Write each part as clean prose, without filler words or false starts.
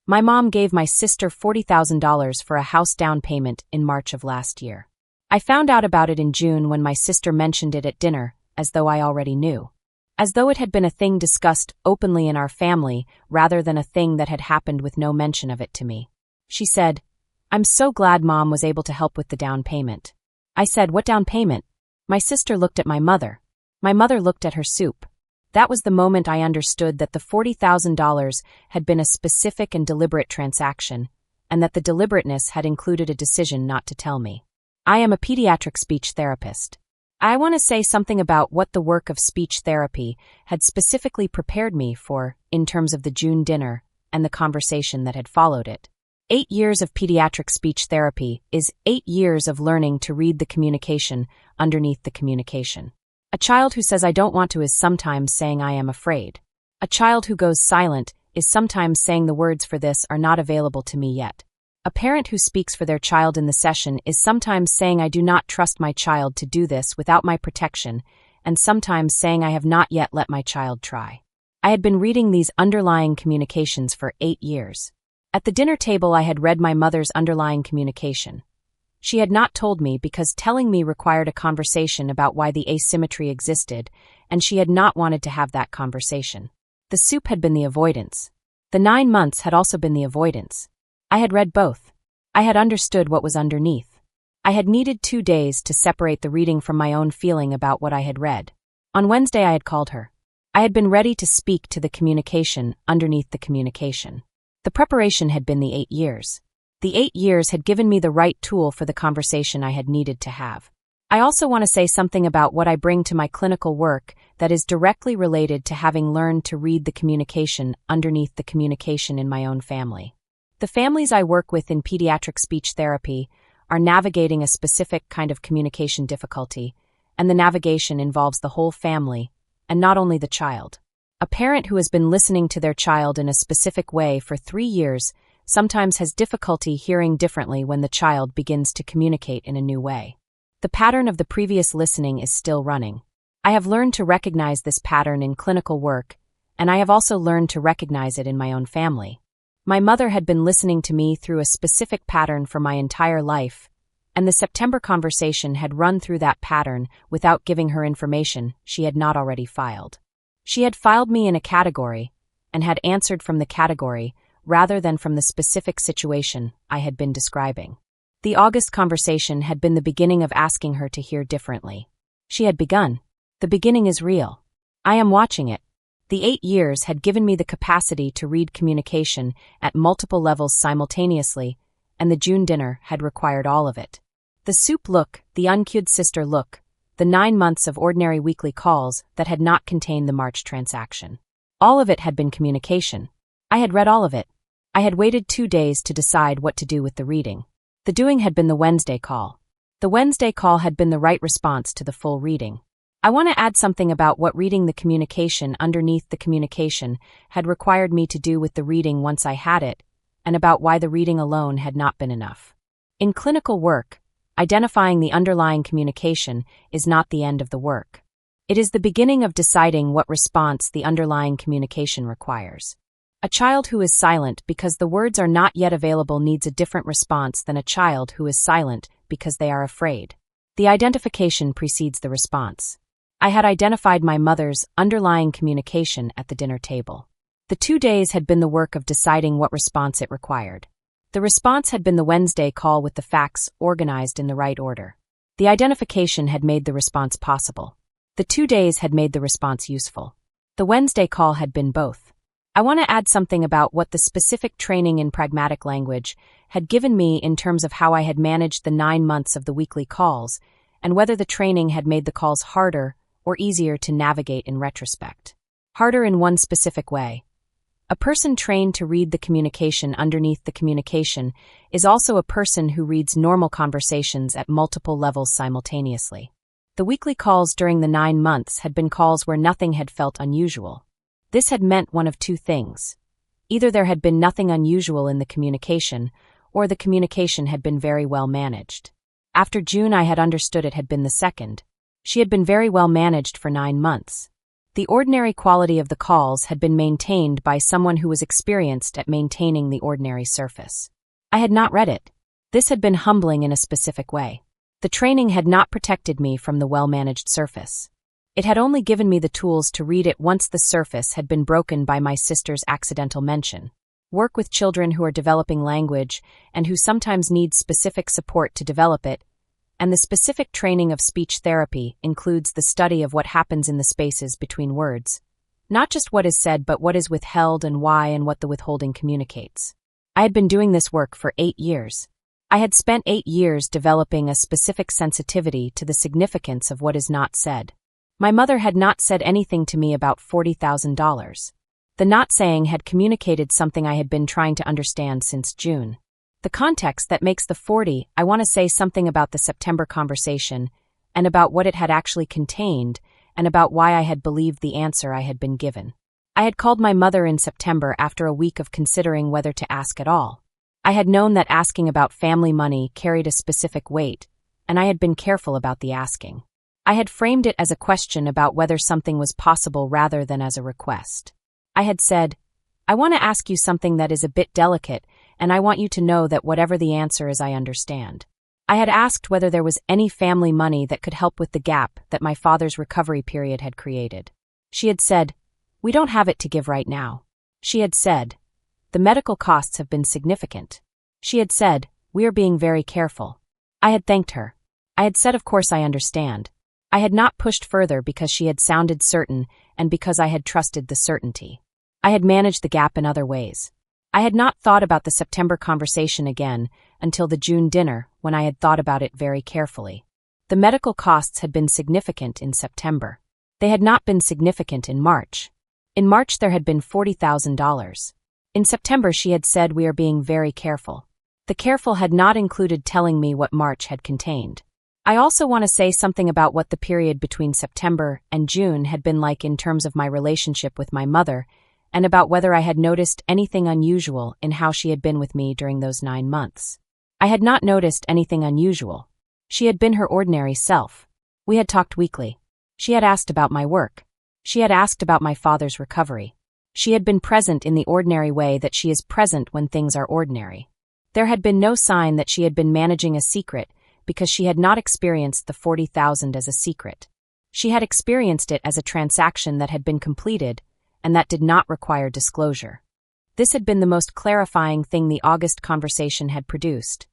My mom gave my sister $40,000 for a house down payment in March of last year. I found out about it in June when my sister mentioned it at dinner, as though I already knew. As though it had been a thing discussed openly in our family rather than a thing that had happened with no mention of it to me. She said, "I'm so glad Mom was able to help with the down payment." I said, "What down payment?" My sister looked at my mother. My mother looked at her soup. That was the moment I understood that the $40,000 had been a specific and deliberate transaction, and that the deliberateness had included a decision not to tell me. I am a pediatric speech therapist. I want to say something about what the work of speech therapy had specifically prepared me for in terms of the June dinner and the conversation that had followed it. 8 years of pediatric speech therapy is 8 years of learning to read the communication underneath the communication. A child who says "I don't want to" is sometimes saying "I am afraid." A child who goes silent is sometimes saying "the words for this are not available to me yet." A parent who speaks for their child in the session is sometimes saying "I do not trust my child to do this without my protection," and sometimes saying "I have not yet let my child try." I had been reading these underlying communications for 8 years. At the dinner table I had read my mother's underlying communication. She had not told me because telling me required a conversation about why the asymmetry existed, and she had not wanted to have that conversation. The soup had been the avoidance. The 9 months had also been the avoidance. I had read both. I had understood what was underneath. I had needed 2 days to separate the reading from my own feeling about what I had read. On Wednesday I had called her. I had been ready to speak to the communication underneath the communication. The preparation had been the 8 years. The 8 years had given me the right tool for the conversation I had needed to have. I also want to say something about what I bring to my clinical work that is directly related to having learned to read the communication underneath the communication in my own family. The families I work with in pediatric speech therapy are navigating a specific kind of communication difficulty, and the navigation involves the whole family, and not only the child. A parent who has been listening to their child in a specific way for 3 years sometimes has difficulty hearing differently when the child begins to communicate in a new way. The pattern of the previous listening is still running. I have learned to recognize this pattern in clinical work, and I have also learned to recognize it in my own family. My mother had been listening to me through a specific pattern for my entire life, and the September conversation had run through that pattern without giving her information she had not already filed. She had filed me in a category, and had answered from the category rather than from the specific situation I had been describing. The August conversation had been the beginning of asking her to hear differently. She had begun. The beginning is real. I am watching it. The 8 years had given me the capacity to read communication at multiple levels simultaneously, and the June dinner had required all of it. The soup look, the uncued sister look, the 9 months of ordinary weekly calls that had not contained the March transaction. All of it had been communication. I had read all of it. I had waited 2 days to decide what to do with the reading. The doing had been the Wednesday call. The Wednesday call had been the right response to the full reading. I want to add something about what reading the communication underneath the communication had required me to do with the reading once I had it, and about why the reading alone had not been enough. In clinical work, identifying the underlying communication is not the end of the work. It is the beginning of deciding what response the underlying communication requires. A child who is silent because the words are not yet available needs a different response than a child who is silent because they are afraid. The identification precedes the response. I had identified my mother's underlying communication at the dinner table. The 2 days had been the work of deciding what response it required. The response had been the Wednesday call with the facts organized in the right order. The identification had made the response possible. The 2 days had made the response useful. The Wednesday call had been both. I want to add something about what the specific training in pragmatic language had given me in terms of how I had managed the 9 months of the weekly calls, and whether the training had made the calls harder or easier to navigate in retrospect. Harder in one specific way. A person trained to read the communication underneath the communication is also a person who reads normal conversations at multiple levels simultaneously. The weekly calls during the 9 months had been calls where nothing had felt unusual. This had meant one of 2 things. Either there had been nothing unusual in the communication, or the communication had been very well managed. After June I had understood it had been the second. She had been very well managed for 9 months. The ordinary quality of the calls had been maintained by someone who was experienced at maintaining the ordinary surface. I had not read it. This had been humbling in a specific way. The training had not protected me from the well-managed surface. It had only given me the tools to read it once the surface had been broken by my sister's accidental mention. Work with children who are developing language and who sometimes need specific support to develop it, and the specific training of speech therapy includes the study of what happens in the spaces between words. Not just what is said, but what is withheld and why, and what the withholding communicates. I had been doing this work for 8 years. I had spent 8 years developing a specific sensitivity to the significance of what is not said. My mother had not said anything to me about $40,000. The not saying had communicated something I had been trying to understand since June. The context that makes the 40, I want to say something about the September conversation, and about what it had actually contained, and about why I had believed the answer I had been given. I had called my mother in September after a week of considering whether to ask at all. I had known that asking about family money carried a specific weight, and I had been careful about the asking. I had framed it as a question about whether something was possible rather than as a request. I had said, I want to ask you something that is a bit delicate, and I want you to know that whatever the answer is, I understand. I had asked whether there was any family money that could help with the gap that my father's recovery period had created. She had said, we don't have it to give right now. She had said, the medical costs have been significant. She had said, we are being very careful. I had thanked her. I had said, of course I understand. I had not pushed further because she had sounded certain and because I had trusted the certainty. I had managed the gap in other ways. I had not thought about the September conversation again until the June dinner, when I had thought about it very carefully. The medical costs had been significant in September. They had not been significant in March. In March there had been $40,000. In September she had said, we are being very careful. The careful had not included telling me what March had contained. I also want to say something about what the period between September and June had been like in terms of my relationship with my mother, and about whether I had noticed anything unusual in how she had been with me during those 9 months. I had not noticed anything unusual. She had been her ordinary self. We had talked weekly. She had asked about my work. She had asked about my father's recovery. She had been present in the ordinary way that she is present when things are ordinary. There had been no sign that she had been managing a secret, because she had not experienced the $40,000 as a secret. She had experienced it as a transaction that had been completed, and that did not require disclosure. This had been the most clarifying thing the August conversation had produced.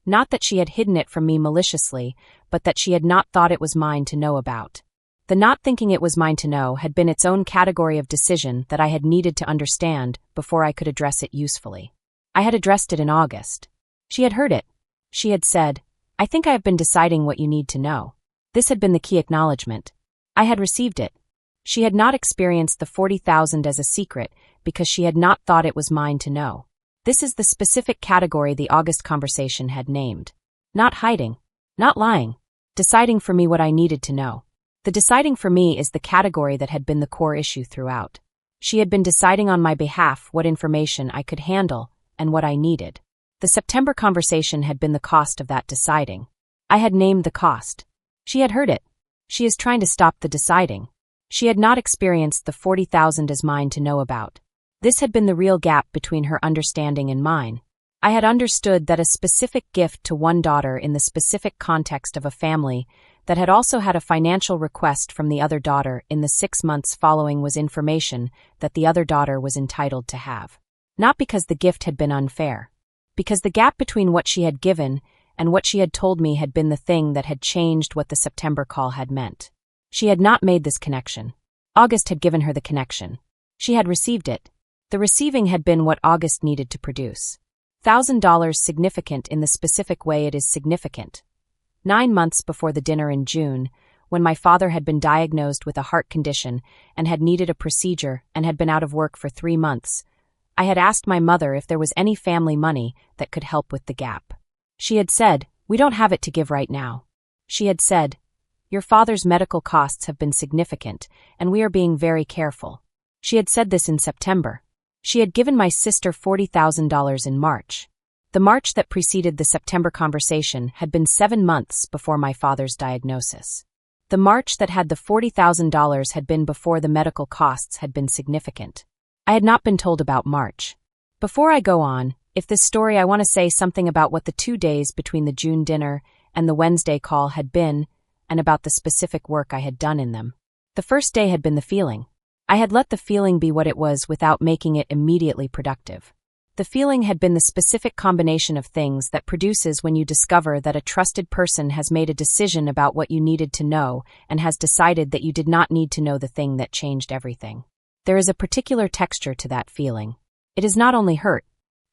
Not that she had hidden it from me maliciously, but that she had not thought it was mine to know about. The not thinking it was mine to know had been its own category of decision that I had needed to understand before I could address it usefully. I had addressed it in August. She had heard it. She had said, I think I have been deciding what you need to know. This had been the key acknowledgement. I had received it. She had not experienced the $40,000 as a secret because she had not thought it was mine to know. This is the specific category the August conversation had named. Not hiding. Not lying. Deciding for me what I needed to know. The deciding for me is the category that had been the core issue throughout. She had been deciding on my behalf what information I could handle and what I needed. The September conversation had been the cost of that deciding. I had named the cost. She had heard it. She is trying to stop the deciding. She had not experienced the $40,000 as mine to know about. This had been the real gap between her understanding and mine. I had understood that a specific gift to one daughter in the specific context of a family that had also had a financial request from the other daughter in the 6 months following was information that the other daughter was entitled to have. Not because the gift had been unfair. Because the gap between what she had given and what she had told me had been the thing that had changed what the September call had meant. She had not made this connection. August had given her the connection. She had received it. The receiving had been what August needed to produce. $1,000 significant in the specific way it is significant. 9 months before the dinner in June, when my father had been diagnosed with a heart condition and had needed a procedure and had been out of work for 3 months, I had asked my mother if there was any family money that could help with the gap. She had said, we don't have it to give right now. She had said, your father's medical costs have been significant, and we are being very careful. She had said this in September. She had given my sister $40,000 in March. The March that preceded the September conversation had been 7 months before my father's diagnosis. The March that had the $40,000 had been before the medical costs had been significant. I had not been told about March. Before I go on, if this story I want to say something about what the 2 days between the June dinner and the Wednesday call had been, and about the specific work I had done in them. The first day had been the feeling. I had let the feeling be what it was without making it immediately productive. The feeling had been the specific combination of things that produces when you discover that a trusted person has made a decision about what you needed to know and has decided that you did not need to know the thing that changed everything. There is a particular texture to that feeling. It is not only hurt.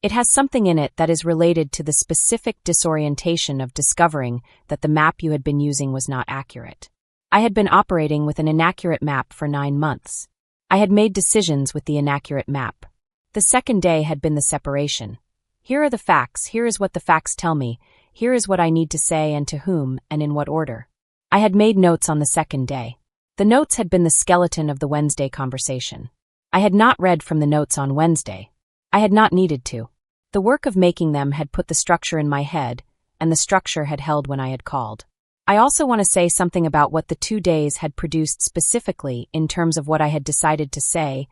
It has something in it that is related to the specific disorientation of discovering that the map you had been using was not accurate. I had been operating with an inaccurate map for 9 months. I had made decisions with the inaccurate map. The second day had been the separation. Here are the facts, here is what the facts tell me, here is what I need to say and to whom and in what order. I had made notes on the second day. The notes had been the skeleton of the Wednesday conversation. I had not read from the notes on Wednesday. I had not needed to. The work of making them had put the structure in my head, and the structure had held when I had called. I also want to say something about what the 2 days had produced specifically in terms of what I had decided to say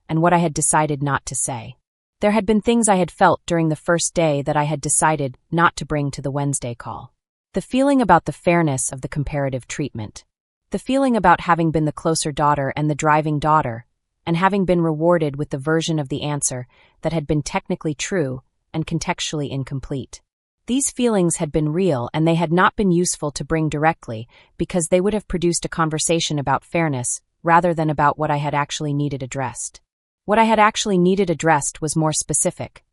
and what I had decided not to say. There had been things I had felt during the first day that I had decided not to bring to the Wednesday call. The feeling about the fairness of the comparative treatment. The feeling about having been the closer daughter and the driving daughter, and having been rewarded with the version of the answer that had been technically true and contextually incomplete. These feelings had been real and they had not been useful to bring directly because they would have produced a conversation about fairness rather than about what I had actually needed addressed. What I had actually needed addressed was more specific.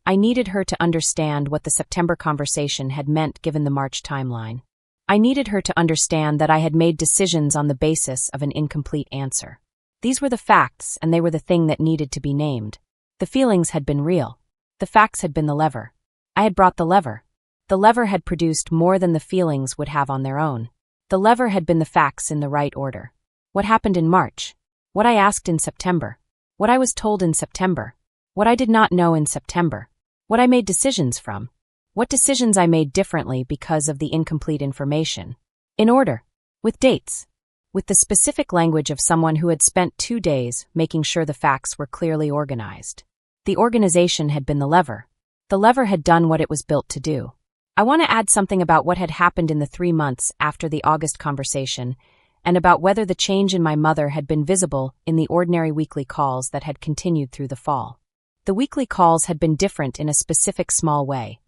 I needed her to understand what the September conversation had meant given the March timeline. I needed her to understand that I had made decisions on the basis of an incomplete answer. These were the facts, and they were the thing that needed to be named. The feelings had been real. The facts had been the lever. I had brought the lever. The lever had produced more than the feelings would have on their own. The lever had been the facts in the right order. What happened in March? What I asked in September? What I was told in September? What I did not know in September? What I made decisions from? What decisions I made differently because of the incomplete information? In order. With dates. With the specific language of someone who had spent 2 days making sure the facts were clearly organized. The organization had been the lever. The lever had done what it was built to do. I want to add something about what had happened in the 3 months after the August conversation, and about whether the change in my mother had been visible in the ordinary weekly calls that had continued through the fall. The weekly calls had been different in a specific small way.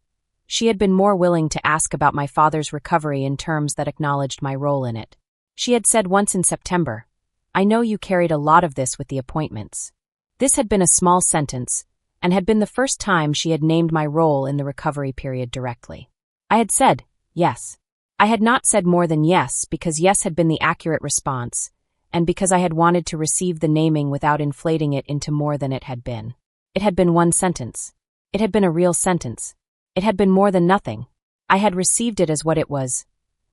She had been more willing to ask about my father's recovery in terms that acknowledged my role in it. She had said once in September, "I know you carried a lot of this with the appointments." This had been a small sentence, and had been the first time she had named my role in the recovery period directly. I had said, yes. I had not said more than yes because yes had been the accurate response, and because I had wanted to receive the naming without inflating it into more than it had been. It had been one sentence. It had been a real sentence. It had been more than nothing. I had received it as what it was.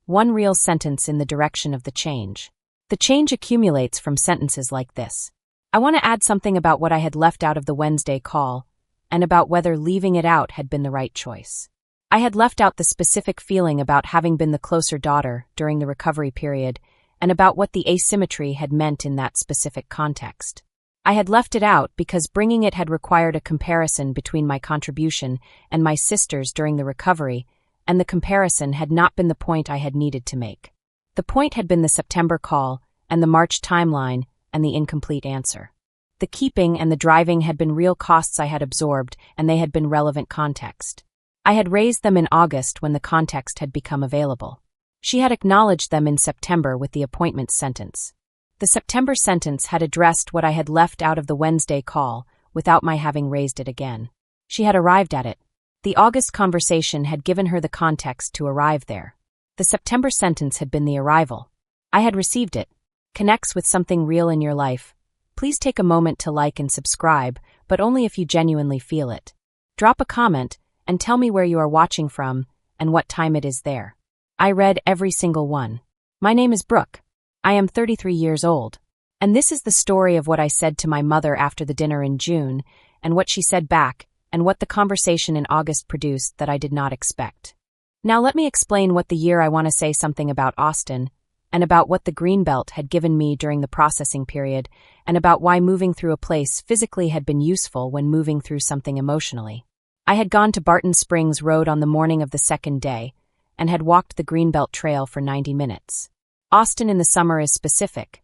One real sentence in the direction of the change. The change accumulates from sentences like this. I want to add something about what I had left out of the Wednesday call, and about whether leaving it out had been the right choice. I had left out the specific feeling about having been the closer daughter during the recovery period, and about what the asymmetry had meant in that specific context. I had left it out because bringing it had required a comparison between my contribution and my sister's during the recovery, and the comparison had not been the point I had needed to make. The point had been the September call, and the March timeline, and the incomplete answer. The keeping and the driving had been real costs I had absorbed, and they had been relevant context. I had raised them in August when the context had become available. She had acknowledged them in September with the appointment sentence. The September sentence had addressed what I had left out of the Wednesday call without my having raised it again. She had arrived at it. The August conversation had given her the context to arrive there. The September sentence had been the arrival. I had received it. Connects with something real in your life. Please take a moment to like and subscribe, but only if you genuinely feel it. Drop a comment and tell me where you are watching from and what time it is there. I read every single one. My name is Brooke. I am 33 years old. And this is the story of what I said to my mother after the dinner in June, and what she said back, and what the conversation in August produced that I did not expect. Now let me explain what the year I want to say something about Austin, and about what the greenbelt had given me during the processing period, and about why moving through a place physically had been useful when moving through something emotionally. I had gone to Barton Springs Road on the morning of the second day, and had walked the Greenbelt Trail for 90 minutes. Austin in the summer is specific.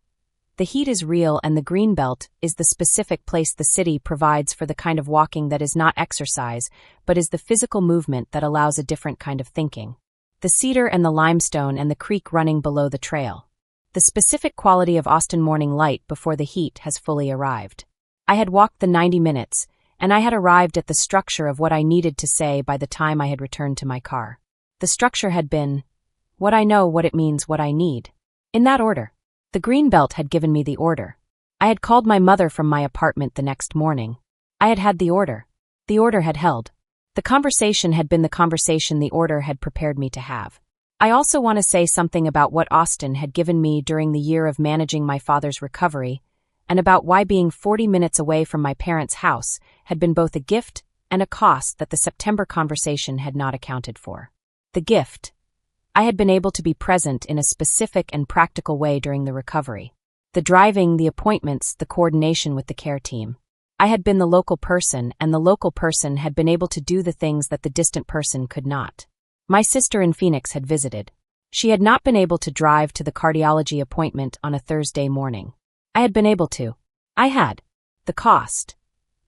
The heat is real, and the Greenbelt is the specific place the city provides for the kind of walking that is not exercise, but is the physical movement that allows a different kind of thinking. The cedar and the limestone and the creek running below the trail. The specific quality of Austin morning light before the heat has fully arrived. I had walked the 90 minutes, and I had arrived at the structure of what I needed to say by the time I had returned to my car. The structure had been, what I know, what it means, what I need. In that order. The Greenbelt had given me the order. I had called my mother from my apartment the next morning. I had had the order. The order had held. The conversation had been the conversation the order had prepared me to have. I also want to say something about what Austin had given me during the year of managing my father's recovery, and about why being 40 minutes away from my parents' house had been both a gift and a cost that the September conversation had not accounted for. The gift. I had been able to be present in a specific and practical way during the recovery. The driving, the appointments, the coordination with the care team. I had been the local person, and the local person had been able to do the things that the distant person could not. My sister in Phoenix had visited. She had not been able to drive to the cardiology appointment on a Thursday morning. I had been able to. I had. The cost.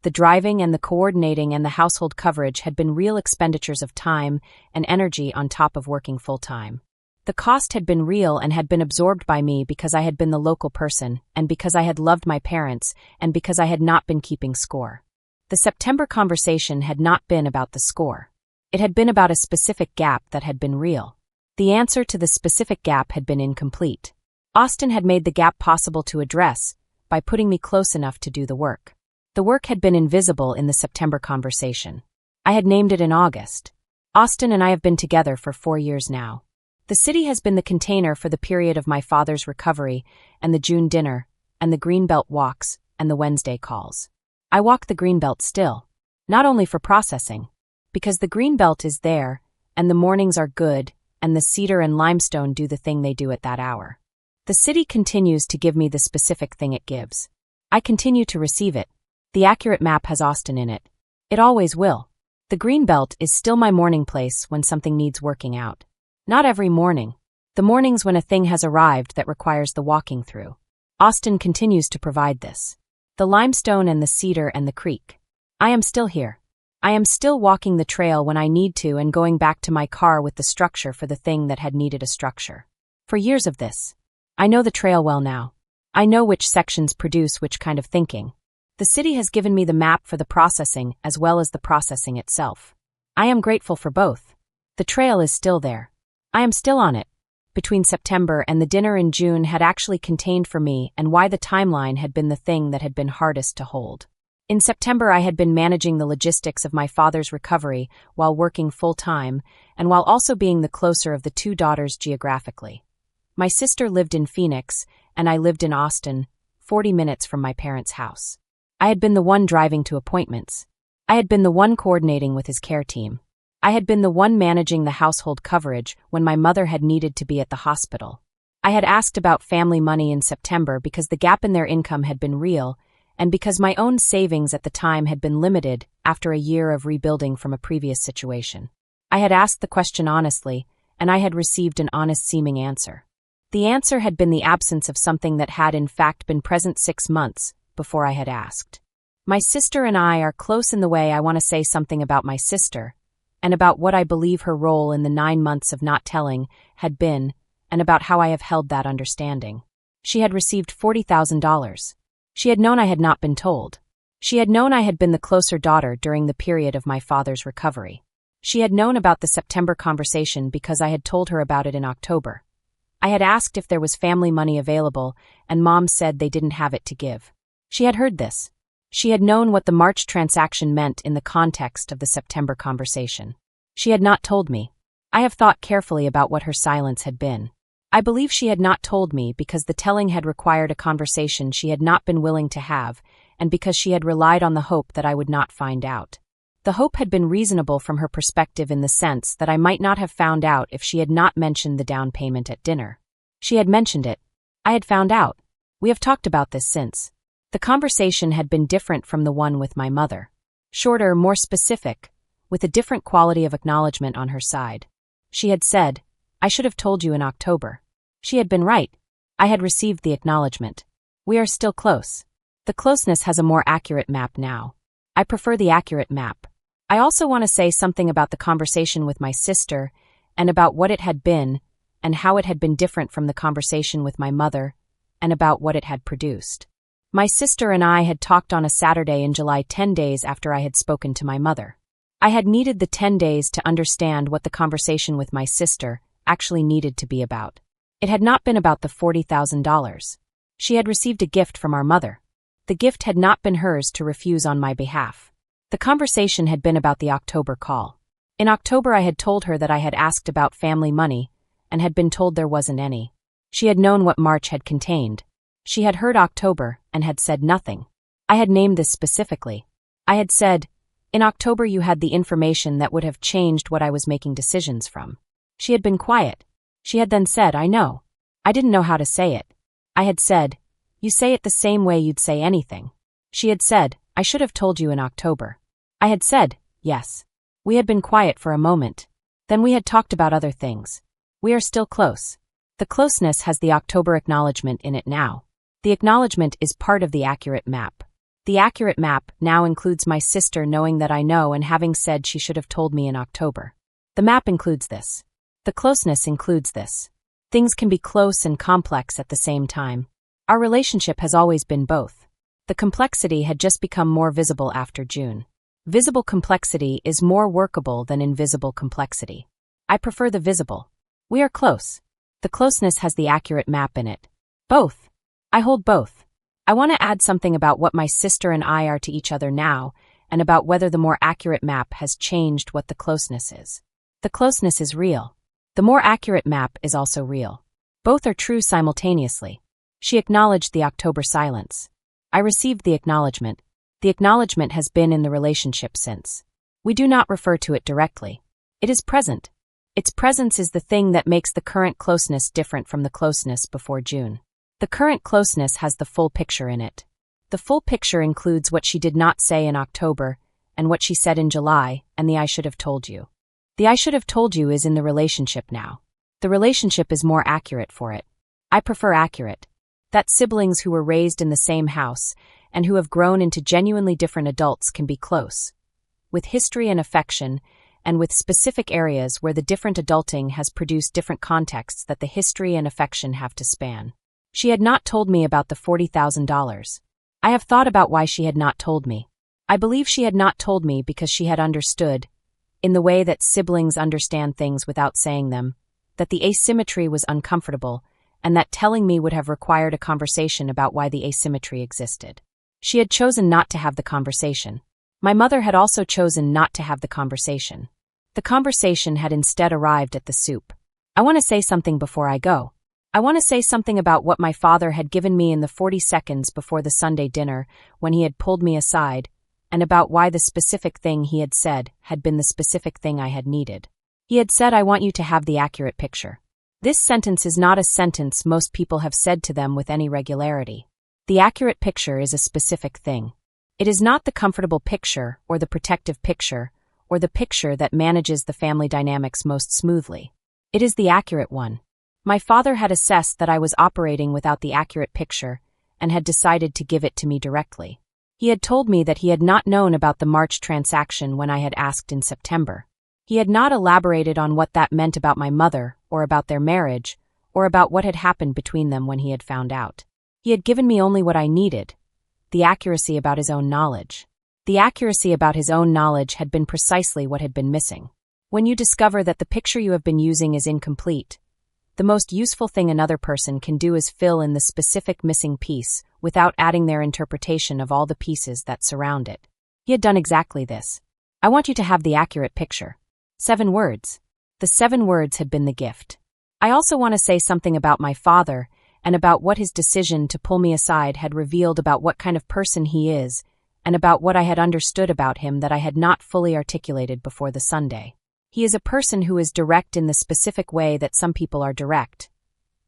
The driving and the coordinating and the household coverage had been real expenditures of time and energy on top of working full-time. The cost had been real and had been absorbed by me because I had been the local person, and because I had loved my parents, and because I had not been keeping score. The September conversation had not been about the score. It had been about a specific gap that had been real. The answer to the specific gap had been incomplete. Austin had made the gap possible to address by putting me close enough to do the work. The work had been invisible in the September conversation. I had named it in August. Austin and I have been together for 4 years now. The city has been the container for the period of my father's recovery, and the June dinner, and the Greenbelt walks, and the Wednesday calls. I walk the Greenbelt still. Not only for processing. Because the Greenbelt is there, and the mornings are good, and the cedar and limestone do the thing they do at that hour. The city continues to give me the specific thing it gives. I continue to receive it. The accurate map has Austin in it. It always will. The Greenbelt is still my morning place when something needs working out. Not every morning. The mornings when a thing has arrived that requires the walking through. Austin continues to provide this. The limestone and the cedar and the creek. I am still here. I am still walking the trail when I need to and going back to my car with the structure for the thing that had needed a structure. For years of this. I know the trail well now. I know which sections produce which kind of thinking. The city has given me the map for the processing as well as the processing itself. I am grateful for both. The trail is still there. I am still on it. Between September and the dinner in June had actually contained for me and why the timeline had been the thing that had been hardest to hold. In September I had been managing the logistics of my father's recovery while working full-time and while also being the closer of the two daughters geographically. My sister lived in Phoenix and I lived in Austin, 40 minutes from my parents' house. I had been the one driving to appointments. I had been the one coordinating with his care team. I had been the one managing the household coverage when my mother had needed to be at the hospital. I had asked about family money in September because the gap in their income had been real, and because my own savings at the time had been limited after a year of rebuilding from a previous situation. I had asked the question honestly, and I had received an honest-seeming answer. The answer had been the absence of something that had in fact been present 6 months before I had asked. My sister and I are close in the way I want to say something about my sister, and about what I believe her role in the 9 months of not telling had been, and about how I have held that understanding. She had received $40,000. She had known I had not been told. She had known I had been the closer daughter during the period of my father's recovery. She had known about the September conversation because I had told her about it in October. I had asked if there was family money available, and Mom said they didn't have it to give. She had heard this. She had known what the March transaction meant in the context of the September conversation. She had not told me. I have thought carefully about what her silence had been. I believe she had not told me because the telling had required a conversation she had not been willing to have, and because she had relied on the hope that I would not find out. The hope had been reasonable from her perspective in the sense that I might not have found out if she had not mentioned the down payment at dinner. She had mentioned it. I had found out. We have talked about this since. The conversation had been different from the one with my mother. Shorter, more specific, with a different quality of acknowledgement on her side. She had said, "I should have told you in October." She had been right. I had received the acknowledgement. We are still close. The closeness has a more accurate map now. I prefer the accurate map. I also want to say something about the conversation with my sister and about what it had been and how it had been different from the conversation with my mother and about what it had produced. My sister and I had talked on a Saturday in July 10 days after I had spoken to my mother. I had needed the 10 days to understand what the conversation with my sister actually needed to be about. It had not been about the $40,000. She had received a gift from our mother. The gift had not been hers to refuse on my behalf. The conversation had been about the October call. In October I had told her that I had asked about family money and had been told there wasn't any. She had known what March had contained. She had heard October and had said nothing. I had named this specifically. I had said, "In October you had the information that would have changed what I was making decisions from." She had been quiet. She had then said, "I know." I didn't know how to say it. I had said, "You say it the same way you'd say anything." She had said, "I should have told you in October." I had said, "Yes." We had been quiet for a moment. Then we had talked about other things. We are still close. The closeness has the October acknowledgement in it now. The acknowledgement is part of the accurate map. The accurate map now includes my sister knowing that I know and having said she should have told me in October. The map includes this. The closeness includes this. Things can be close and complex at the same time. Our relationship has always been both. The complexity had just become more visible after June. Visible complexity is more workable than invisible complexity. I prefer the visible. We are close. The closeness has the accurate map in it. Both. I hold both. I want to add something about what my sister and I are to each other now, and about whether the more accurate map has changed what the closeness is. The closeness is real. The more accurate map is also real. Both are true simultaneously. She acknowledged the October silence. I received the acknowledgement. The acknowledgement has been in the relationship since. We do not refer to it directly. It is present. Its presence is the thing that makes the current closeness different from the closeness before June. The current closeness has the full picture in it. The full picture includes what she did not say in October and what she said in July and the "I should have told you." The "I should have told you" is in the relationship now. The relationship is more accurate for it. I prefer accurate. That siblings who were raised in the same house and who have grown into genuinely different adults can be close, with history and affection, and with specific areas where the different adulting has produced different contexts that the history and affection have to span. She had not told me about the $40,000. I have thought about why she had not told me. I believe she had not told me because she had understood, in the way that siblings understand things without saying them, that the asymmetry was uncomfortable, and that telling me would have required a conversation about why the asymmetry existed. She had chosen not to have the conversation. My mother had also chosen not to have the conversation. The conversation had instead arrived at the soup. I want to say something before I go. I want to say something about what my father had given me in the 40 seconds before the Sunday dinner when he had pulled me aside, and about why the specific thing he had said had been the specific thing I had needed. He had said, "I want you to have the accurate picture." This sentence is not a sentence most people have said to them with any regularity. The accurate picture is a specific thing. It is not the comfortable picture or the protective picture or the picture that manages the family dynamics most smoothly. It is the accurate one. My father had assessed that I was operating without the accurate picture and had decided to give it to me directly. He had told me that he had not known about the March transaction when I had asked in September. He had not elaborated on what that meant about my mother or about their marriage or about what had happened between them when he had found out. He had given me only what I needed, the accuracy about his own knowledge. The accuracy about his own knowledge had been precisely what had been missing. When you discover that the picture you have been using is incomplete, the most useful thing another person can do is fill in the specific missing piece without adding their interpretation of all the pieces that surround it. He had done exactly this. I want you to have the accurate picture. 7 words. The 7 words had been the gift. I also want to say something about my father and about what his decision to pull me aside had revealed about what kind of person he is and about what I had understood about him that I had not fully articulated before the Sunday. He is a person who is direct in the specific way that some people are direct,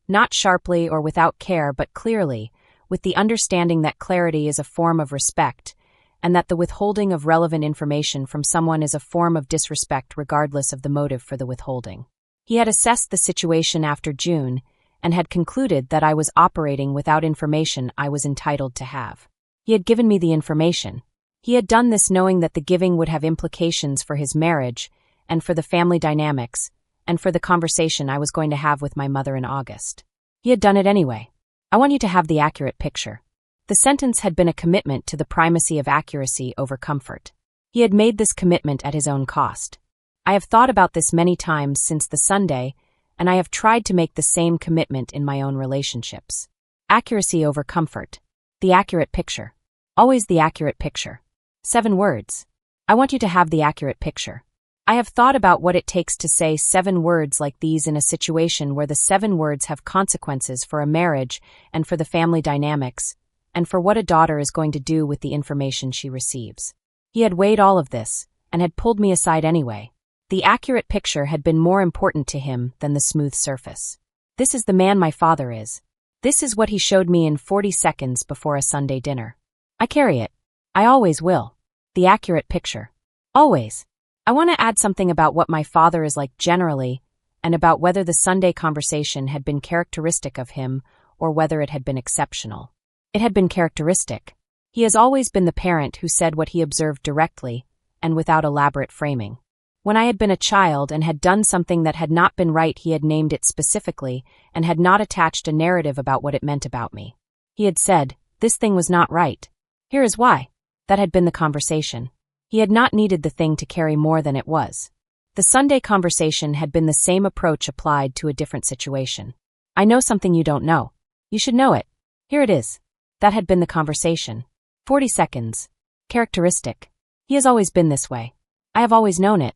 Not sharply or without care, but clearly, with the understanding that clarity is a form of respect, and that the withholding of relevant information from someone is a form of disrespect regardless of the motive for the withholding. He had assessed the situation after June, and had concluded that I was operating without information I was entitled to have. He had given me the information. He had done this knowing that the giving would have implications for his marriage, and for the family dynamics, and for the conversation I was going to have with my mother in August. He had done it anyway. I want you to have the accurate picture. The sentence had been a commitment to the primacy of accuracy over comfort. He had made this commitment at his own cost. I have thought about this many times since the Sunday, and I have tried to make the same commitment in my own relationships. Accuracy over comfort. The accurate picture. Always the accurate picture. 7 words. I want you to have the accurate picture. I have thought about what it takes to say 7 words like these in a situation where the 7 words have consequences for a marriage and for the family dynamics, and for what a daughter is going to do with the information she receives. He had weighed all of this, and had pulled me aside anyway. The accurate picture had been more important to him than the smooth surface. This is the man my father is. This is what he showed me in 40 seconds before a Sunday dinner. I carry it. I always will. The accurate picture. Always. I want to add something about what my father is like generally, and about whether the Sunday conversation had been characteristic of him or whether it had been exceptional. It had been characteristic. He has always been the parent who said what he observed directly, and without elaborate framing. When I had been a child and had done something that had not been right, he had named it specifically and had not attached a narrative about what it meant about me. He had said, "This thing was not right. Here is why." That had been the conversation. He had not needed the thing to carry more than it was. The Sunday conversation had been the same approach applied to a different situation. I know something you don't know. You should know it. Here it is. That had been the conversation. 40 seconds. Characteristic. He has always been this way. I have always known it.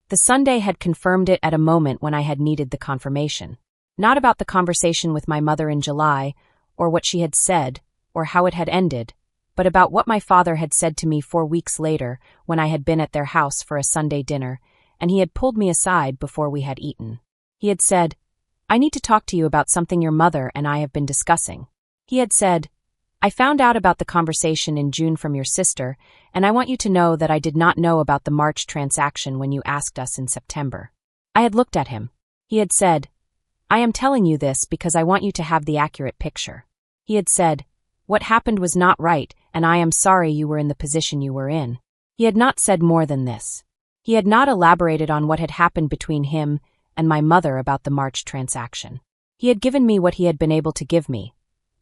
The Sunday had confirmed it at a moment when I had needed the confirmation. Not about the conversation with my mother in July, or what she had said, or how it had ended, but about what my father had said to me 4 weeks later when I had been at their house for a Sunday dinner, and he had pulled me aside before we had eaten. He had said, "I need to talk to you about something your mother and I have been discussing." He had said, "I found out about the conversation in June from your sister, and I want you to know that I did not know about the March transaction when you asked us in September." I had looked at him. He had said, "I am telling you this because I want you to have the accurate picture." He had said, "What happened was not right, and I am sorry you were in the position you were in." He had not said more than this. He had not elaborated on what had happened between him and my mother about the March transaction. He had given me what he had been able to give me: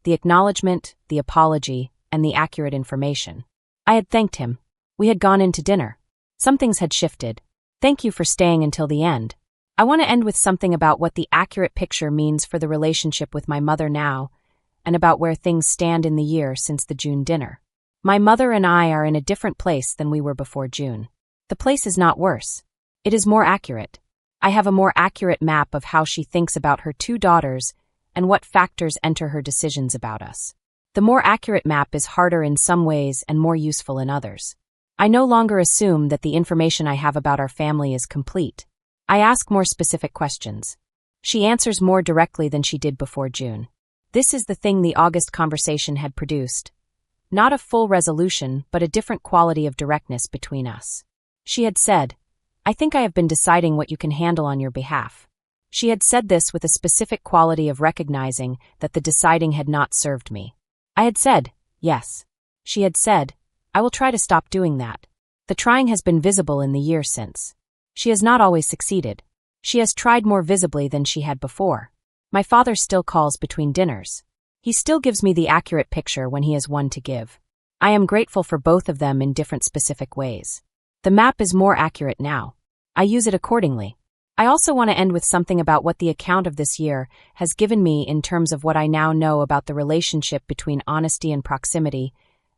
the acknowledgement, the apology, and the accurate information. I had thanked him. We had gone into dinner. Some things had shifted. Thank you for staying until the end. I want to end with something about what the accurate picture means for the relationship with my mother now, and about where things stand in the year since the June dinner. My mother and I are in a different place than we were before June. The place is not worse. It is more accurate. I have a more accurate map of how she thinks about her 2 daughters and what factors enter her decisions about us. The more accurate map is harder in some ways and more useful in others. I no longer assume that the information I have about our family is complete. I ask more specific questions. She answers more directly than she did before June. This is the thing the August conversation had produced. Not a full resolution, but a different quality of directness between us. She had said, "I think I have been deciding what you can handle on your behalf." She had said this with a specific quality of recognizing that the deciding had not served me. I had said, "Yes." She had said, "I will try to stop doing that." The trying has been visible in the year since. She has not always succeeded. She has tried more visibly than she had before. My father still calls between dinners. He still gives me the accurate picture when he has one to give. I am grateful for both of them in different specific ways. The map is more accurate now. I use it accordingly. I also want to end with something about what the account of this year has given me in terms of what I now know about the relationship between honesty and proximity,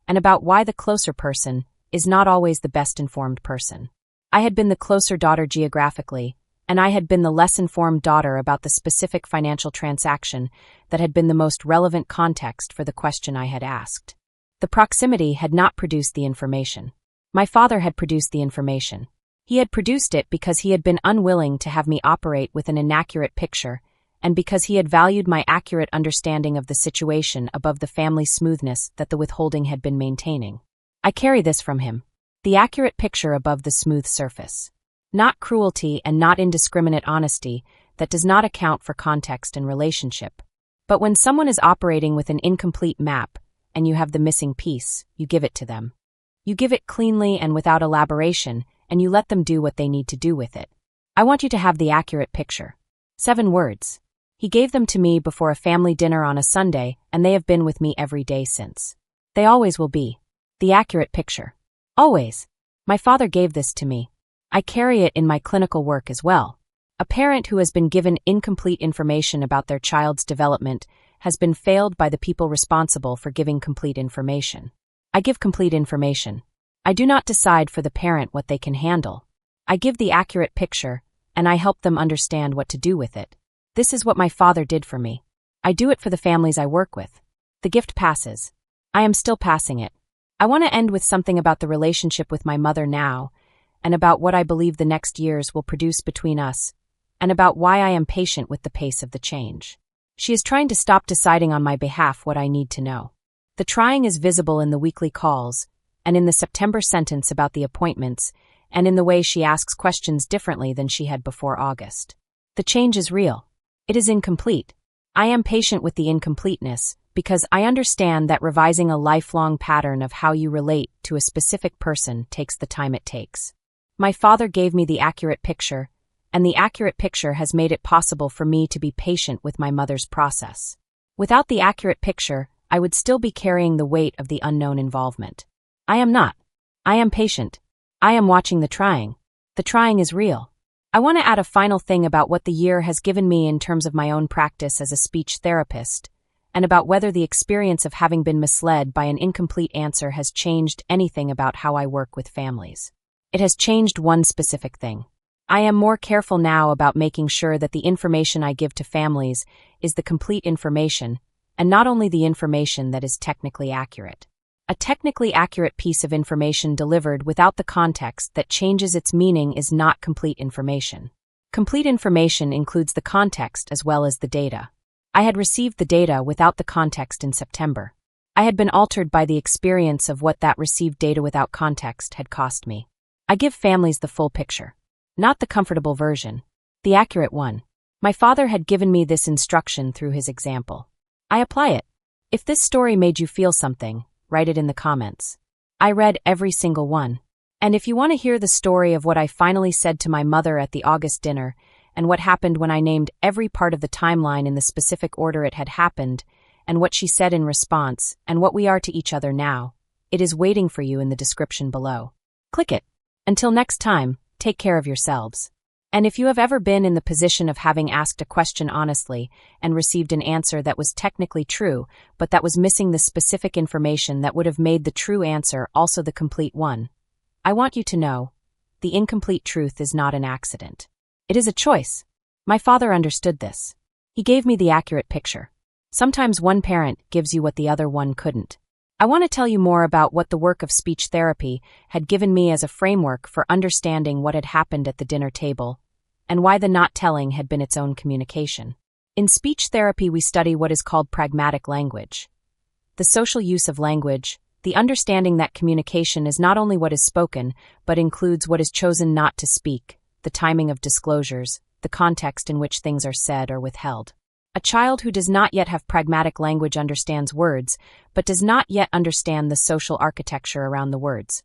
and about why the closer person is not always the best informed person. I had been the closer daughter geographically, and I had been the less informed daughter about the specific financial transaction that had been the most relevant context for the question I had asked. The proximity had not produced the information. My father had produced the information. He had produced it because he had been unwilling to have me operate with an inaccurate picture and because he had valued my accurate understanding of the situation above the family smoothness that the withholding had been maintaining. I carry this from him. The accurate picture above the smooth surface. Not cruelty and not indiscriminate honesty that does not account for context and relationship. But when someone is operating with an incomplete map, and you have the missing piece, you give it to them. You give it cleanly and without elaboration, and you let them do what they need to do with it. I want you to have the accurate picture. 7 words. He gave them to me before a family dinner on a Sunday, and they have been with me every day since. They always will be. The accurate picture. Always. My father gave this to me. I carry it in my clinical work as well. A parent who has been given incomplete information about their child's development has been failed by the people responsible for giving complete information. I give complete information. I do not decide for the parent what they can handle. I give the accurate picture, and I help them understand what to do with it. This is what my father did for me. I do it for the families I work with. The gift passes. I am still passing it. I want to end with something about the relationship with my mother now, and about what I believe the next years will produce between us, and about why I am patient with the pace of the change. She is trying to stop deciding on my behalf what I need to know. The trying is visible in the weekly calls, and in the September sentence about the appointments, and in the way she asks questions differently than she had before August. The change is real. It is incomplete. I am patient with the incompleteness, because I understand that revising a lifelong pattern of how you relate to a specific person takes the time it takes. My father gave me the accurate picture, and the accurate picture has made it possible for me to be patient with my mother's process. Without the accurate picture, I would still be carrying the weight of the unknown involvement. I am not. I am patient. I am watching the trying. The trying is real. I want to add a final thing about what the year has given me in terms of my own practice as a speech therapist, and about whether the experience of having been misled by an incomplete answer has changed anything about how I work with families. It has changed one specific thing. I am more careful now about making sure that the information I give to families is the complete information, and not only the information that is technically accurate. A technically accurate piece of information delivered without the context that changes its meaning is not complete information. Complete information includes the context as well as the data. I had received the data without the context in September. I had been altered by the experience of what that received data without context had cost me. I give families the full picture. Not the comfortable version. The accurate one. My father had given me this instruction through his example. I apply it. If this story made you feel something, write it in the comments. I read every single one. And if you want to hear the story of what I finally said to my mother at the August dinner, and what happened when I named every part of the timeline in the specific order it had happened, and what she said in response, and what we are to each other now, it is waiting for you in the description below. Click it. Until next time, take care of yourselves. And if you have ever been in the position of having asked a question honestly and received an answer that was technically true, but that was missing the specific information that would have made the true answer also the complete one, I want you to know, the incomplete truth is not an accident. It is a choice. My father understood this. He gave me the accurate picture. Sometimes one parent gives you what the other one couldn't. I want to tell you more about what the work of speech therapy had given me as a framework for understanding what had happened at the dinner table, and why the not telling had been its own communication. In speech therapy, we study what is called pragmatic language. The social use of language, the understanding that communication is not only what is spoken, but includes what is chosen not to speak, the timing of disclosures, the context in which things are said or withheld. A child who does not yet have pragmatic language understands words, but does not yet understand the social architecture around the words.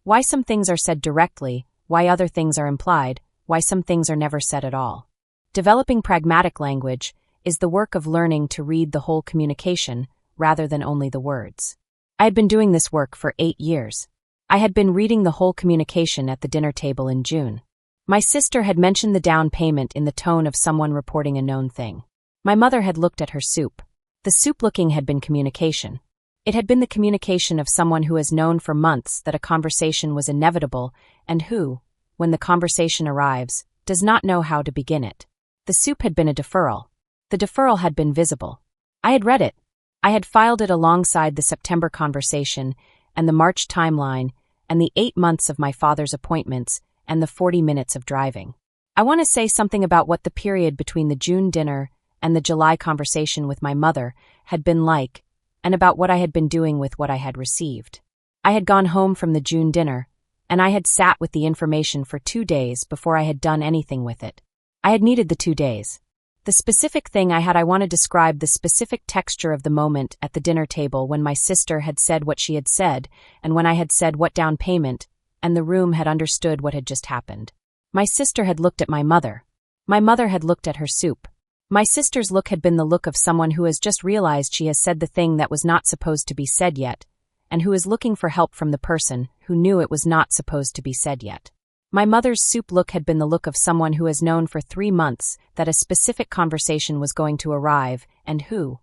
Why some things are said directly, why other things are implied, why some things are never said at all. Developing pragmatic language is the work of learning to read the whole communication rather than only the words. I had been doing this work for 8 years. I had been reading the whole communication at the dinner table in June. My sister had mentioned the down payment in the tone of someone reporting a known thing. My mother had looked at her soup. The soup looking had been communication. It had been the communication of someone who has known for months that a conversation was inevitable and who, when the conversation arrives, does not know how to begin it. The soup had been a deferral. The deferral had been visible. I had read it. I had filed it alongside the September conversation and the March timeline and the 8 months of my father's appointments and the 40 minutes of driving. I want to say something about what the period between the June dinner and the July conversation with my mother had been like, and about what I had been doing with what I had received. I had gone home from the June dinner, and I had sat with the information for 2 days before I had done anything with it. I had needed the 2 days. The specific thing I want to describe the specific texture of the moment at the dinner table when my sister had said what she had said, and when I had said what down payment, and the room had understood what had just happened. My sister had looked at my mother. My mother had looked at her soup. My sister's look had been the look of someone who has just realized she has said the thing that was not supposed to be said yet, and who is looking for help from the person who knew it was not supposed to be said yet. My mother's soup look had been the look of someone who has known for 3 months that a specific conversation was going to arrive and who,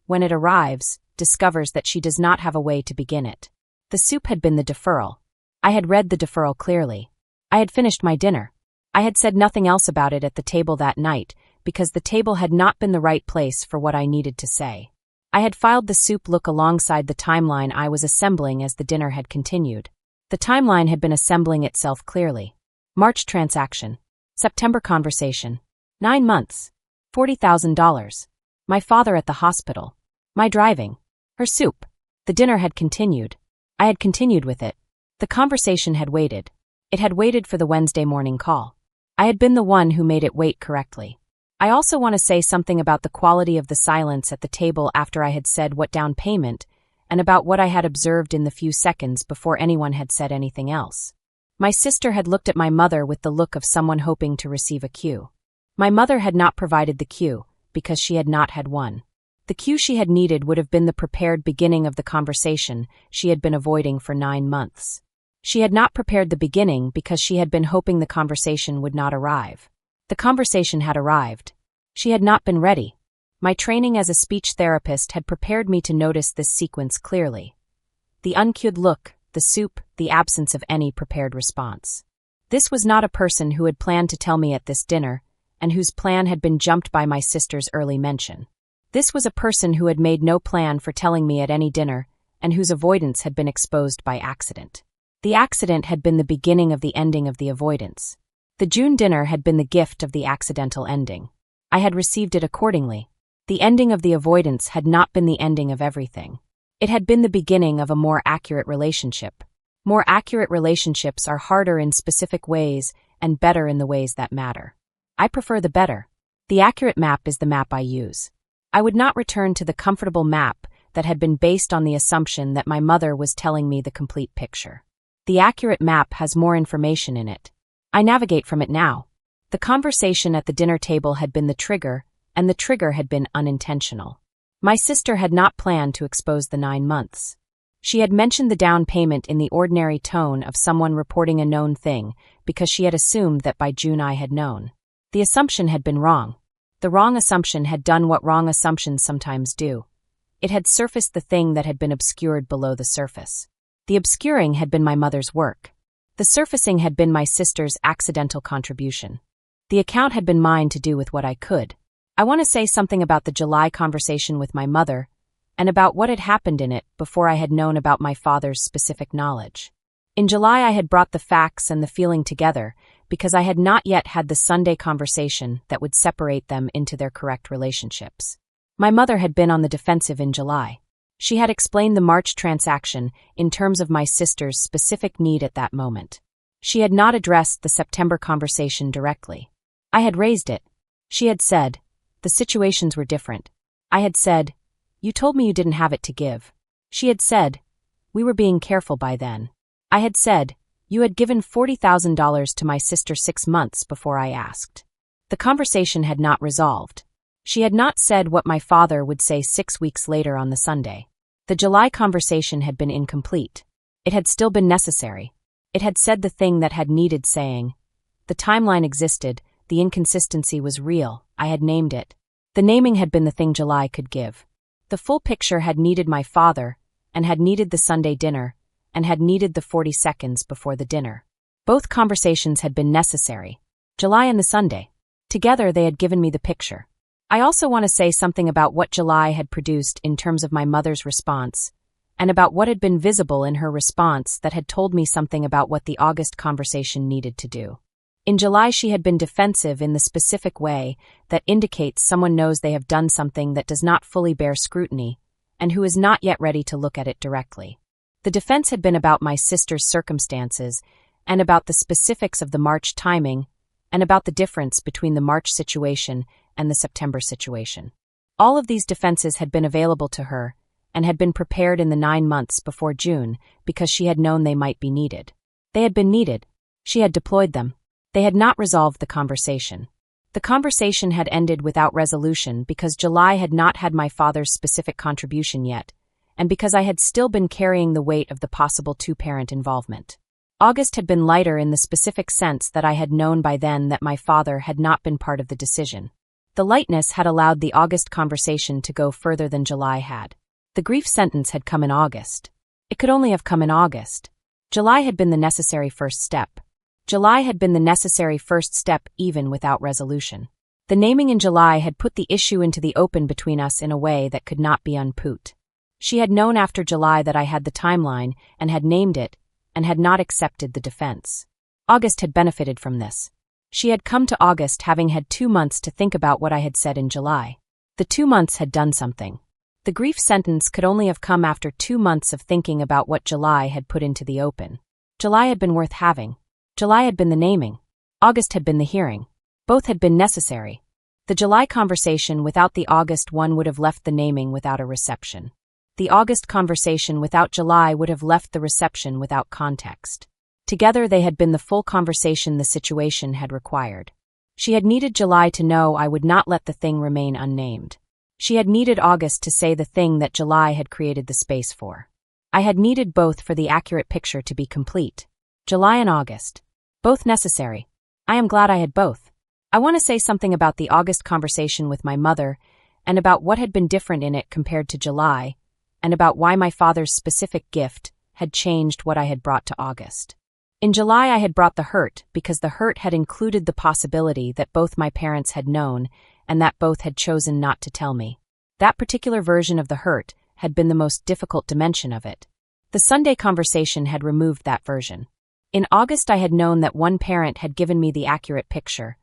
when it arrives, discovers that she does not have a way to begin it. The soup had been the deferral. I had read the deferral clearly. I had finished my dinner. I had said nothing else about it at the table that night because the table had not been the right place for what I needed to say. I had filed the soup look alongside the timeline I was assembling as the dinner had continued. The timeline had been assembling itself clearly. March transaction. September conversation. 9 months. $40,000. My father at the hospital. My driving. Her soup. The dinner had continued. I had continued with it. The conversation had waited. It had waited for the Wednesday morning call. I had been the one who made it wait correctly. I also want to say something about the quality of the silence at the table after I had said what down payment, and about what I had observed in the few seconds before anyone had said anything else. My sister had looked at my mother with the look of someone hoping to receive a cue. My mother had not provided the cue, because she had not had one. The cue she had needed would have been the prepared beginning of the conversation she had been avoiding for 9 months. She had not prepared the beginning because she had been hoping the conversation would not arrive. The conversation had arrived. She had not been ready. My training as a speech therapist had prepared me to notice this sequence clearly. The uncued look, the soup, the absence of any prepared response. This was not a person who had planned to tell me at this dinner, and whose plan had been jumped by my sister's early mention. This was a person who had made no plan for telling me at any dinner, and whose avoidance had been exposed by accident. The accident had been the beginning of the ending of the avoidance. The June dinner had been the gift of the accidental ending. I had received it accordingly. The ending of the avoidance had not been the ending of everything. It had been the beginning of a more accurate relationship. More accurate relationships are harder in specific ways and better in the ways that matter. I prefer the better. The accurate map is the map I use. I would not return to the comfortable map that had been based on the assumption that my mother was telling me the complete picture. The accurate map has more information in it. I navigate from it now. The conversation at the dinner table had been the trigger, and the trigger had been unintentional. My sister had not planned to expose the 9 months. She had mentioned the down payment in the ordinary tone of someone reporting a known thing because she had assumed that by June I had known. The assumption had been wrong. The wrong assumption had done what wrong assumptions sometimes do. It had surfaced the thing that had been obscured below the surface. The obscuring had been my mother's work. The surfacing had been my sister's accidental contribution. The account had been mine to do with what I could. I want to say something about the July conversation with my mother, and about what had happened in it before I had known about my father's specific knowledge. In July I had brought the facts and the feeling together because I had not yet had the Sunday conversation that would separate them into their correct relationships. My mother had been on the defensive in July. She had explained the March transaction in terms of my sister's specific need at that moment. She had not addressed the September conversation directly. I had raised it. She had said, the situations were different. I had said, you told me you didn't have it to give. She had said, we were being careful by then. I had said, you had given $40,000 to my sister 6 months before I asked. The conversation had not resolved. She had not said what my father would say 6 weeks later on the Sunday. The July conversation had been incomplete. It had still been necessary. It had said the thing that had needed saying. The timeline existed, the inconsistency was real, I had named it. The naming had been the thing July could give. The full picture had needed my father, and had needed the Sunday dinner, and had needed the 40 seconds before the dinner. Both conversations had been necessary. July and the Sunday. Together they had given me the picture. I also want to say something about what July had produced in terms of my mother's response, and about what had been visible in her response that had told me something about what the August conversation needed to do. In July, she had been defensive in the specific way that indicates someone knows they have done something that does not fully bear scrutiny, and who is not yet ready to look at it directly. The defense had been about my sister's circumstances, and about the specifics of the March timing, and about the difference between the March situation and the September situation. All of these defenses had been available to her, and had been prepared in the 9 months before June because she had known they might be needed. They had been needed. She had deployed them. They had not resolved the conversation. The conversation had ended without resolution because July had not had my father's specific contribution yet, and because I had still been carrying the weight of the possible two-parent involvement. August had been lighter in the specific sense that I had known by then that my father had not been part of the decision. The lightness had allowed the August conversation to go further than July had. The grief sentence had come in August. It could only have come in August. July had been the necessary first step. July had been the necessary first step even without resolution. The naming in July had put the issue into the open between us in a way that could not be unput. She had known after July that I had the timeline and had named it, and had not accepted the defense. August had benefited from this. She had come to August having had 2 months to think about what I had said in July. The 2 months had done something. The grief sentence could only have come after 2 months of thinking about what July had put into the open. July had been worth having. July had been the naming. August had been the hearing. Both had been necessary. The July conversation without the August one would have left the naming without a reception. The August conversation without July would have left the reception without context. Together they had been the full conversation the situation had required. She had needed July to know I would not let the thing remain unnamed. She had needed August to say the thing that July had created the space for. I had needed both for the accurate picture to be complete. July and August. Both necessary. I am glad I had both. I want to say something about the August conversation with my mother, and about what had been different in it compared to July, and about why my father's specific gift had changed what I had brought to August. In July I had brought the hurt because the hurt had included the possibility that both my parents had known and that both had chosen not to tell me. That particular version of the hurt had been the most difficult dimension of it. The Sunday conversation had removed that version. In August I had known that one parent had given me the accurate picture,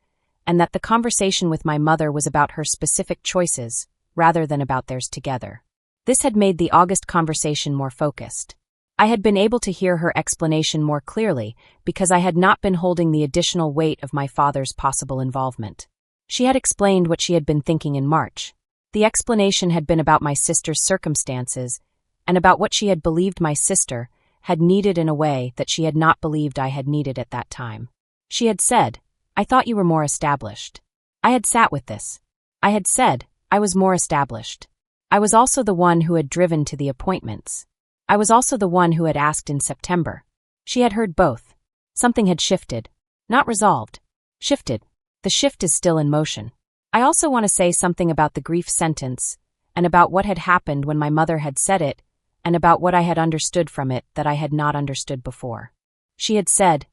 and that the conversation with my mother was about her specific choices rather than about theirs together. This had made the August conversation more focused. I had been able to hear her explanation more clearly because I had not been holding the additional weight of my father's possible involvement. She had explained what she had been thinking in March. The explanation had been about my sister's circumstances and about what she had believed my sister had needed in a way that she had not believed I had needed at that time. She had said, "I thought you were more established." I had sat with this. I had said, I was more established. I was also the one who had driven to the appointments. I was also the one who had asked in September. She had heard both. Something had shifted. Not resolved. Shifted. The shift is still in motion. I also want to say something about the grief sentence, and about what had happened when my mother had said it, and about what I had understood from it that I had not understood before. She had said,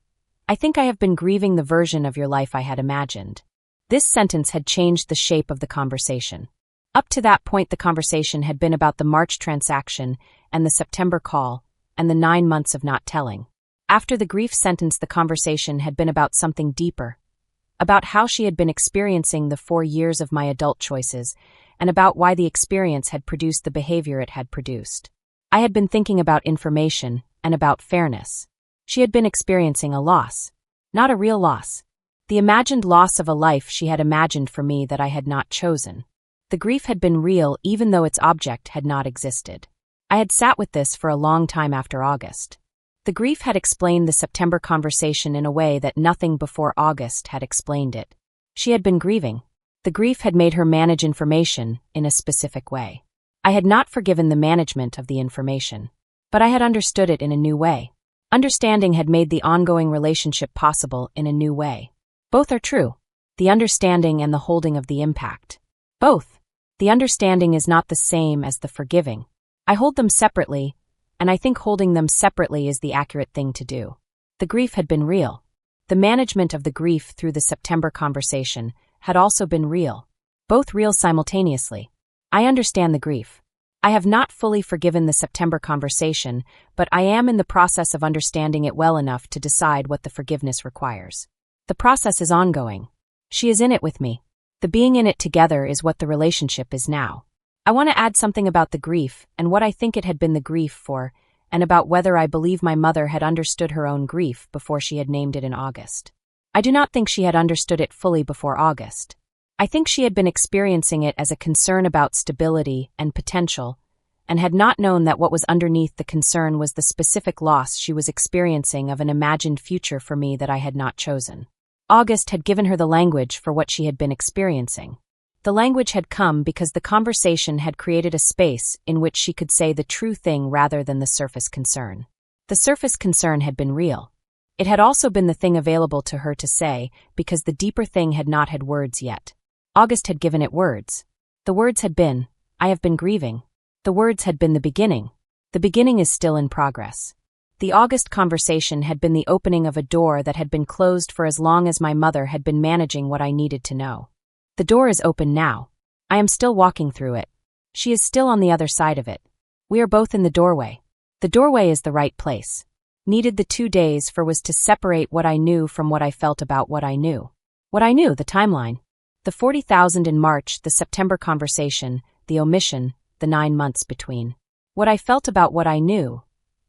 "I think I have been grieving the version of your life I had imagined." This sentence had changed the shape of the conversation. Up to that point the conversation had been about the March transaction and the September call and the 9 months of not telling. After the grief sentence the conversation had been about something deeper, about how she had been experiencing the 4 years of my adult choices, and about why the experience had produced the behavior it had produced. I had been thinking about information and about fairness. She had been experiencing a loss, not a real loss. The imagined loss of a life she had imagined for me that I had not chosen. The grief had been real even though its object had not existed. I had sat with this for a long time after August. The grief had explained the September conversation in a way that nothing before August had explained it. She had been grieving. The grief had made her manage information in a specific way. I had not forgiven the management of the information, but I had understood it in a new way. Understanding had made the ongoing relationship possible in a new way. Both are true. The understanding and the holding of the impact. Both. The understanding is not the same as the forgiving. I hold them separately, and I think holding them separately is the accurate thing to do. The grief had been real. The management of the grief through the September conversation had also been real. Both real simultaneously. I understand the grief. I have not fully forgiven the September conversation, but I am in the process of understanding it well enough to decide what the forgiveness requires. The process is ongoing. She is in it with me. The being in it together is what the relationship is now. I want to add something about the grief and what I think it had been the grief for, and about whether I believe my mother had understood her own grief before she had named it in August. I do not think she had understood it fully before August. I think she had been experiencing it as a concern about stability and potential, and had not known that what was underneath the concern was the specific loss she was experiencing of an imagined future for me that I had not chosen. August had given her the language for what she had been experiencing. The language had come because the conversation had created a space in which she could say the true thing rather than the surface concern. The surface concern had been real. It had also been the thing available to her to say because the deeper thing had not had words yet. August had given it words. The words had been, I have been grieving. The words had been the beginning. The beginning is still in progress. The August conversation had been the opening of a door that had been closed for as long as my mother had been managing what I needed to know. The door is open now. I am still walking through it. She is still on the other side of it. We are both in the doorway. The doorway is the right place. Needed the 2 days for was to separate what I knew from what I felt about what I knew. What I knew, the timeline. The 40,000 in March, the September conversation, the omission, the 9 months between. What I felt about what I knew.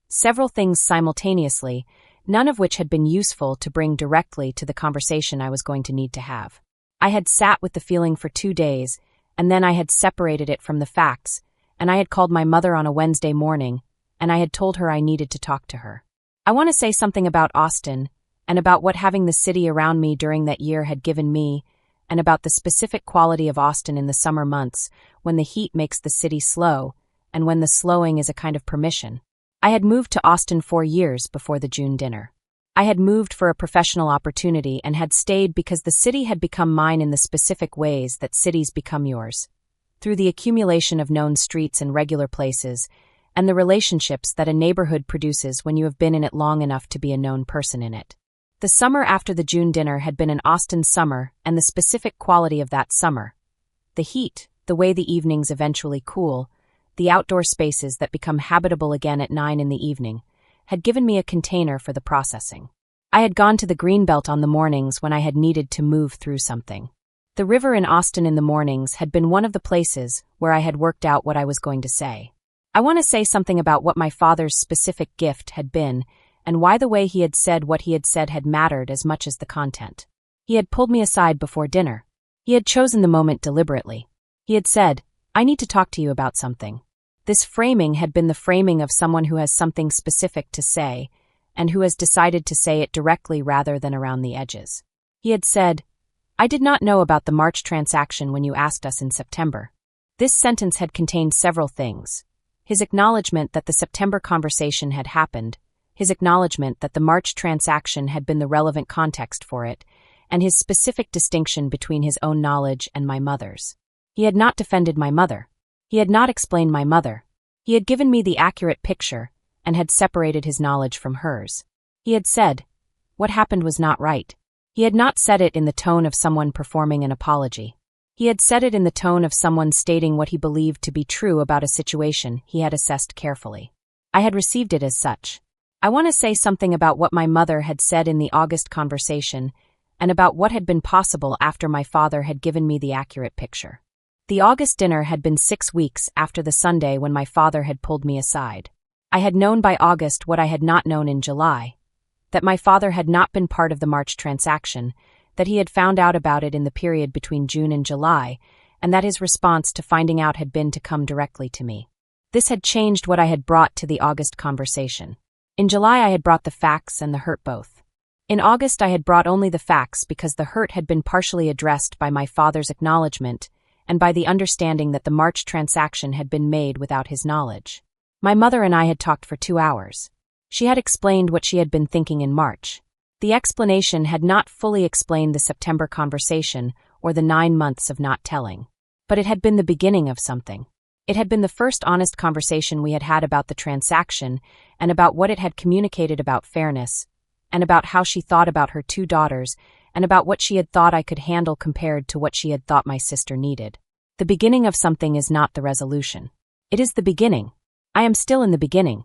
Several things simultaneously, none of which had been useful to bring directly to the conversation I was going to need to have. I had sat with the feeling for 2 days, and then I had separated it from the facts, and I had called my mother on a Wednesday morning, and I had told her I needed to talk to her. I want to say something about Austin, and about what having the city around me during that year had given me, and about the specific quality of Austin in the summer months, when the heat makes the city slow, and when the slowing is a kind of permission. I had moved to Austin 4 years before the June dinner. I had moved for a professional opportunity and had stayed because the city had become mine in the specific ways that cities become yours, through the accumulation of known streets and regular places, and the relationships that a neighborhood produces when you have been in it long enough to be a known person in it. The summer after the June dinner had been an Austin summer, and the specific quality of that summer. The heat, the way the evenings eventually cool, the outdoor spaces that become habitable again at 9 in the evening, had given me a container for the processing. I had gone to the Greenbelt on the mornings when I had needed to move through something. The river in Austin in the mornings had been one of the places where I had worked out what I was going to say. I want to say something about what my father's specific gift had been, and why the way he had said what he had said had mattered as much as the content. He had pulled me aside before dinner. He had chosen the moment deliberately. He had said, I need to talk to you about something. This framing had been the framing of someone who has something specific to say, and who has decided to say it directly rather than around the edges. He had said, I did not know about the March transaction when you asked us in September. This sentence had contained several things. His acknowledgement that the September conversation had happened, his acknowledgement that the March transaction had been the relevant context for it, and his specific distinction between his own knowledge and my mother's. He had not defended my mother. He had not explained my mother. He had given me the accurate picture and had separated his knowledge from hers. He had said, what happened was not right. He had not said it in the tone of someone performing an apology. He had said it in the tone of someone stating what he believed to be true about a situation he had assessed carefully. I had received it as such. I want to say something about what my mother had said in the August conversation and about what had been possible after my father had given me the accurate picture. The August dinner had been 6 weeks after the Sunday when my father had pulled me aside. I had known by August what I had not known in July, that my father had not been part of the March transaction, that he had found out about it in the period between June and July, and that his response to finding out had been to come directly to me. This had changed what I had brought to the August conversation. In July I had brought the facts and the hurt both. In August I had brought only the facts because the hurt had been partially addressed by my father's acknowledgement and by the understanding that the March transaction had been made without his knowledge. My mother and I had talked for 2 hours. She had explained what she had been thinking in March. The explanation had not fully explained the September conversation or the 9 months of not telling. But it had been the beginning of something. It had been the first honest conversation we had had about the transaction and about what it had communicated about fairness, and about how she thought about her 2 daughters, and about what she had thought I could handle compared to what she had thought my sister needed. The beginning of something is not the resolution. It is the beginning. I am still in the beginning.